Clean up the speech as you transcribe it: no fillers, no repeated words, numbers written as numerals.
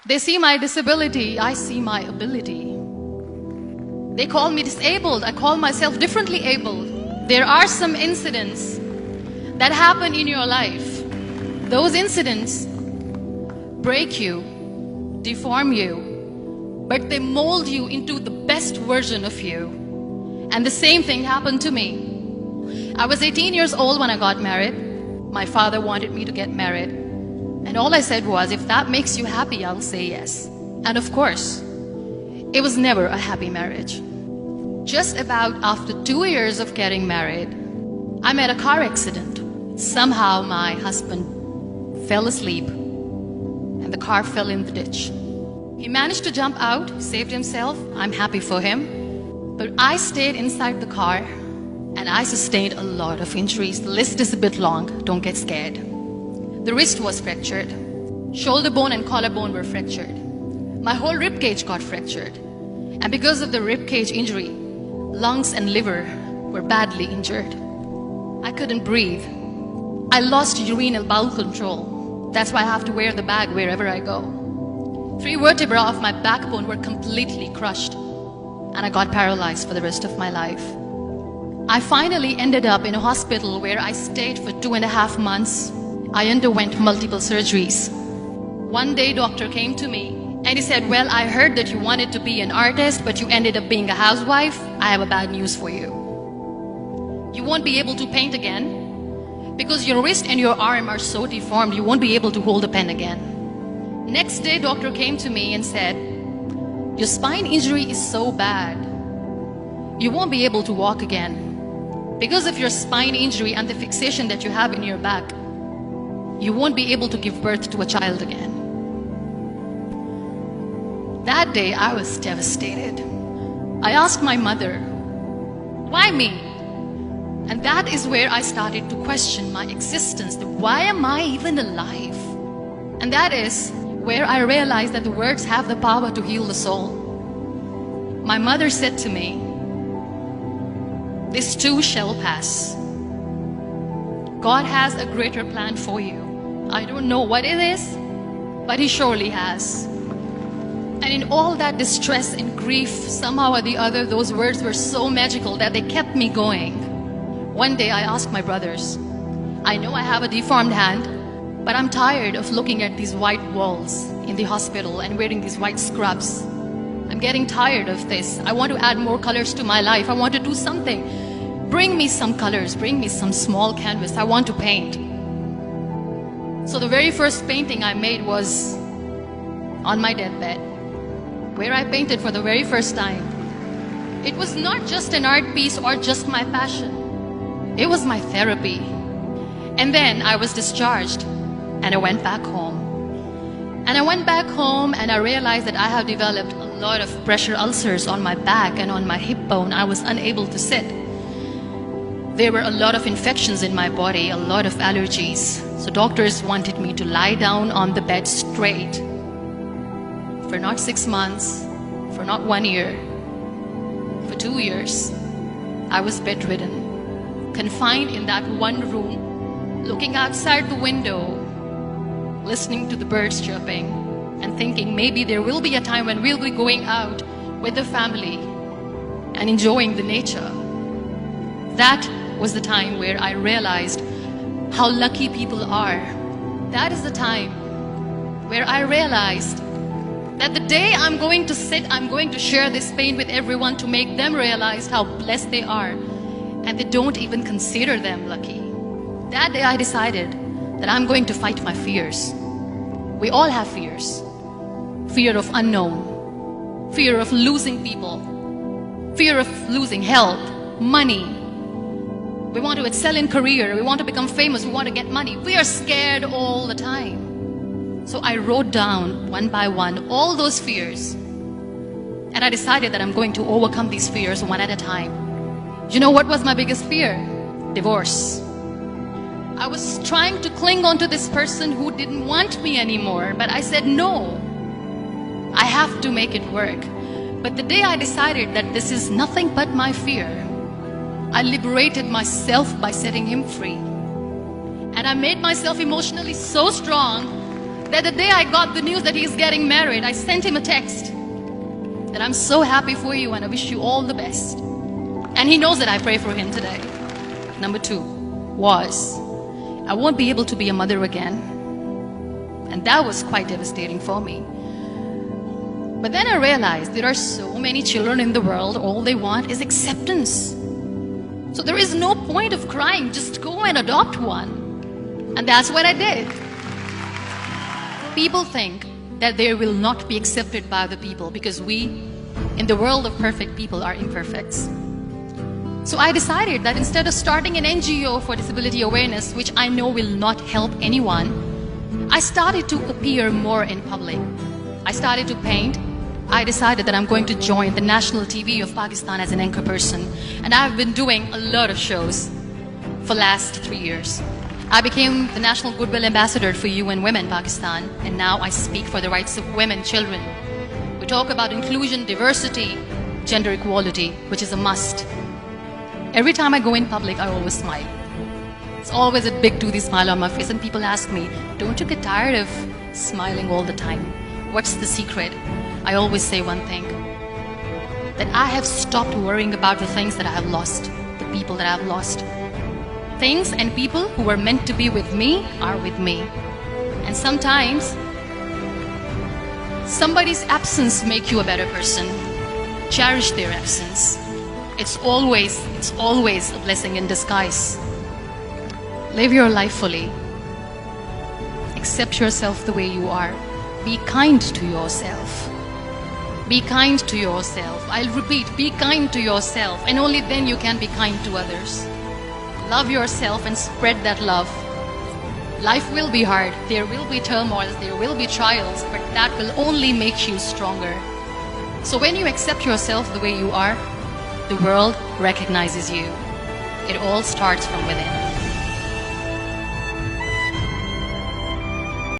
They see my disability, I see my ability. They call me disabled, I call myself differently abled. There are some incidents that happen in your life. Those incidents break you, deform you, but they mold you into the best version of you. And the same thing happened to me. I was 18 years old when I got married. My father wanted me to get married. And all I said was, if that makes you happy, I'll say yes. And of course, it was never a happy marriage. Just about after 2 years of getting married, I met a car accident. Somehow my husband fell asleep and the car fell in the ditch. He managed to jump out, saved himself. I'm happy for him. But I stayed inside the car and I sustained a lot of injuries. The list is a bit long, don't get scared. The wrist was fractured. Shoulder bone and collarbone were fractured. My whole rib cage got fractured. And because of the rib cage injury, lungs and liver were badly injured. I couldn't breathe. I lost urinary bowel control. That's why I have to wear the bag wherever I go. 3 vertebrae of my backbone were completely crushed. And I got paralyzed for the rest of my life. I finally ended up in a hospital where I stayed for 2.5 months. I underwent multiple surgeries. One day, doctor came to me and he said, well, I heard that you wanted to be an artist, but you ended up being a housewife. I have a bad news for you. You won't be able to paint again because your wrist and your arm are so deformed, you won't be able to hold a pen again. Next day, doctor came to me and said, your spine injury is so bad, you won't be able to walk again. Because of your spine injury and the fixation that you have in your back, you won't be able to give birth to a child again. That day, I was devastated. I asked my mother, why me? And that is where I started to question my existence. Why am I even alive? And that is where I realized that the words have the power to heal the soul. My mother said to me, this too shall pass. God has a greater plan for you. I don't know what it is, but He surely has. And in all that distress and grief, somehow or the other, those words were so magical that they kept me going. One day I asked my brothers, I know I have a deformed hand, but I'm tired of looking at these white walls in the hospital and wearing these white scrubs. I'm getting tired of this. I want to add more colors to my life. I want to do something. Bring me some colors, bring me some small canvas. I want to paint. So the very first painting I made was on my deathbed, where I painted for the very first time. It was not just an art piece or just my passion. It was my therapy. And then I was discharged and I went back home. And I went back home and I realized that I have developed a lot of pressure ulcers on my back and on my hip bone. I was unable to sit. There were a lot of infections in my body, a lot of allergies. So doctors wanted me to lie down on the bed straight for not 6 months, for not 1 year, for 2 years. I was bedridden, confined in that one room, looking outside the window, listening to the birds chirping and thinking maybe there will be a time when we'll be going out with the family and enjoying the nature. That was the time where I realized how lucky people are. That is the time where I realized that the day I'm going to sit, I'm going to share this pain with everyone to make them realize how blessed they are, and they don't even consider them lucky. That day I decided that I'm going to fight my fears. We all have fears. Fear of unknown, fear of losing people, fear of losing health, money. We want to excel in career, we want to become famous, we want to get money. We are scared all the time. So I wrote down one by one all those fears. And I decided that I'm going to overcome these fears one at a time. You know what was my biggest fear? Divorce. I was trying to cling on to this person who didn't want me anymore, but I said no. I have to make it work. But the day I decided that this is nothing but my fear, I liberated myself by setting him free. And I made myself emotionally so strong that the day I got the news that he's getting married, I sent him a text that I'm so happy for you and I wish you all the best. And he knows that I pray for him today. Number 2 was, I won't be able to be a mother again. And that was quite devastating for me. But then I realized there are so many children in the world, all they want is acceptance. So there is no point of crying, just go and adopt one. And that's what I did. People think that they will not be accepted by the people because we, in the world of perfect people, are imperfects. So I decided that instead of starting an NGO for disability awareness, which I know will not help anyone, I started to appear more in public. I started to paint. I decided that I'm going to join the national TV of Pakistan as an anchor person. And I've been doing a lot of shows for the last 3 years. I became the National Goodwill Ambassador for UN Women Pakistan, and now I speak for the rights of women, children. We talk about inclusion, diversity, gender equality, which is a must. Every time I go in public, I always smile. It's always a big toothy smile on my face, and people ask me, don't you get tired of smiling all the time? What's the secret? I always say one thing, that I have stopped worrying about the things that I have lost, the people that I have lost. Things and people who were meant to be with me are with me. And sometimes, somebody's absence makes you a better person. Cherish their absence. It's always a blessing in disguise. Live your life fully. Accept yourself the way you are. Be kind to yourself. Be kind to yourself. I'll repeat, be kind to yourself, and only then you can be kind to others. Love yourself and spread that love. Life will be hard. There will be turmoils, there will be trials, but that will only make you stronger. So when you accept yourself the way you are, the world recognizes you. It all starts from within.